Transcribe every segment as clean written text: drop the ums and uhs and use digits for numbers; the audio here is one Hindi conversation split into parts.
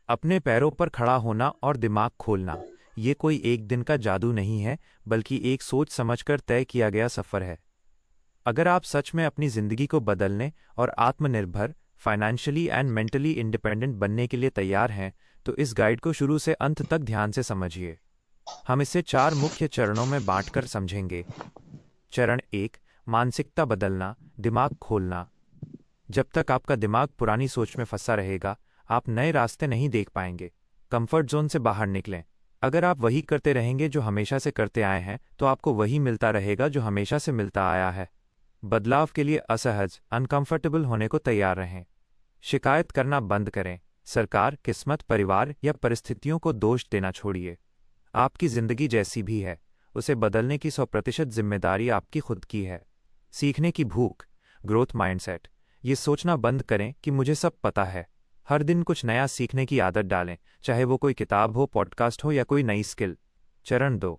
अपने पैरों पर खड़ा होना और दिमाग खोलना, ये कोई एक दिन का जादू नहीं है, बल्कि एक सोच समझकर तय किया गया सफ़र है। अगर आप सच में अपनी ज़िंदगी को बदलने और आत्मनिर्भर, फाइनेंशियली एंड मेंटली इंडिपेंडेंट बनने के लिए तैयार हैं, तो इस गाइड को शुरू से अंत तक ध्यान से समझिए। हम इसे 4 मुख्य चरणों में बांटकर समझेंगे। चरण 1, मानसिकता बदलना, दिमाग खोलना। जब तक आपका दिमाग पुरानी सोच में फंसा रहेगा, आप नए रास्ते नहीं देख पाएंगे। कंफर्ट जोन से बाहर निकलें। अगर आप वही करते रहेंगे जो हमेशा से करते आए हैं, तो आपको वही मिलता रहेगा जो हमेशा से मिलता आया है। बदलाव के लिए असहज, अनकंफर्टेबल होने को तैयार रहें। शिकायत करना बंद करें। सरकार, किस्मत, परिवार या परिस्थितियों को दोष देना छोड़िए। आपकी ज़िंदगी जैसी भी है, उसे बदलने की 100% जिम्मेदारी आपकी खुद की है। सीखने की भूख, ग्रोथ माइंडसेट। ये सोचना बंद करें कि मुझे सब पता है। हर दिन कुछ नया सीखने की आदत डालें, चाहे वो कोई किताब हो, पॉडकास्ट हो या कोई नई स्किल। चरण 2,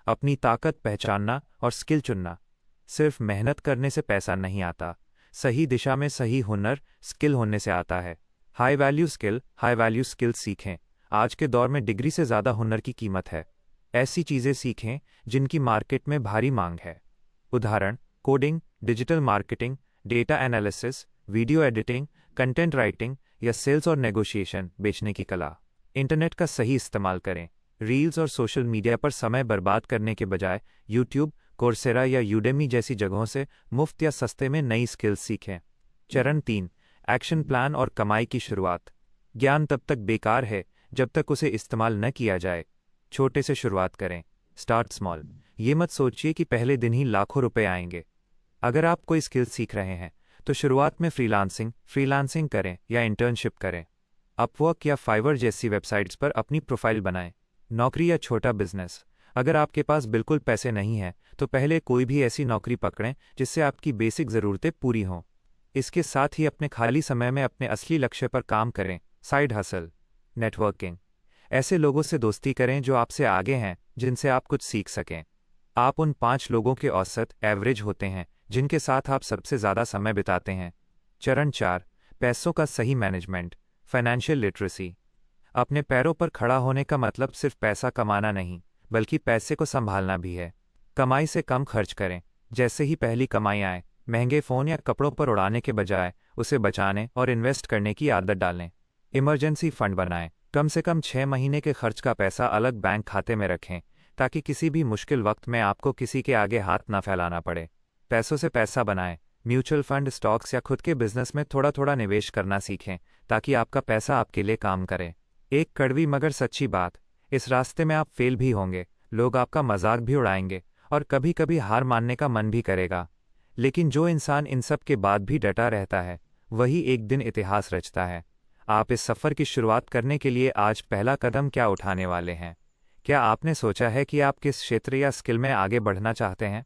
अपनी ताकत पहचानना और स्किल चुनना। सिर्फ मेहनत करने से पैसा नहीं आता, सही दिशा में सही हुनर, स्किल होने से आता है। हाई वैल्यू स्किल सीखें। आज के दौर में डिग्री से ज़्यादा हुनर की कीमत है। ऐसी चीज़ें सीखें जिनकी मार्केट में भारी मांग है। उदाहरण, coding, digital marketing, data analysis, video editing, content writing या सेल्स और नेगोशिएशन, बेचने की कला। इंटरनेट का सही इस्तेमाल करें। रील्स और सोशल मीडिया पर समय बर्बाद करने के बजाय यूट्यूब, कोर्सेरा या यूडेमी जैसी जगहों से मुफ्त या सस्ते में नई स्किल्स सीखें। चरण 3, एक्शन प्लान और कमाई की शुरुआत। ज्ञान तब तक बेकार है जब तक उसे इस्तेमाल न किया जाए। छोटे से शुरुआत करें। Start small. ये मत सोचिए कि पहले दिन ही लाखों रुपए आएंगे। अगर आप कोई स्किल सीख रहे हैं, तो शुरुआत में फ्रीलांसिंग करें या इंटर्नशिप करें। अपवर्क या फाइवर जैसी वेबसाइट्स पर अपनी प्रोफाइल बनाएं। नौकरी या छोटा बिजनेस। अगर आपके पास बिल्कुल पैसे नहीं हैं, तो पहले कोई भी ऐसी नौकरी पकड़ें जिससे आपकी बेसिक ज़रूरतें पूरी हों। इसके साथ ही अपने खाली समय में अपने असली लक्ष्य पर काम करें। Side hustle. नेटवर्किंग। ऐसे लोगों से दोस्ती करें जो आपसे आगे हैं, जिनसे आप कुछ सीख सकें। आप उन 5 लोगों के औसत एवरेज होते हैं जिनके साथ आप सबसे ज़्यादा समय बिताते हैं। चरण 4, पैसों का सही मैनेजमेंट, फाइनेंशियल लिटरेसी। अपने पैरों पर खड़ा होने का मतलब सिर्फ पैसा कमाना नहीं, बल्कि पैसे को संभालना भी है। कमाई से कम खर्च करें। जैसे ही पहली कमाई आए, महंगे फ़ोन या कपड़ों पर उड़ाने के बजाय उसे बचाने और इन्वेस्ट करने की आदत डालें। इमरजेंसी फंड बनाएं। कम से कम 6 महीने के खर्च का पैसा अलग बैंक खाते में रखें, ताकि किसी भी मुश्किल वक्त में आपको किसी के आगे हाथ ना फैलाना पड़े। पैसों से पैसा बनाएं। म्यूचुअल फंड, स्टॉक्स या खुद के बिजनेस में थोड़ा थोड़ा निवेश करना सीखें, ताकि आपका पैसा आपके लिए काम करे। एक कड़वी मगर सच्ची बात, इस रास्ते में आप फेल भी होंगे, लोग आपका मजाक भी उड़ाएंगे और कभी कभी हार मानने का मन भी करेगा। लेकिन जो इंसान इन सब के बाद भी डटा रहता है, वही एक दिन इतिहास रचता है। आप इस सफ़र की शुरुआत करने के लिए आज पहला कदम क्या उठाने वाले हैं? क्या आपने सोचा है कि आप किस क्षेत्र या स्किल में आगे बढ़ना चाहते हैं?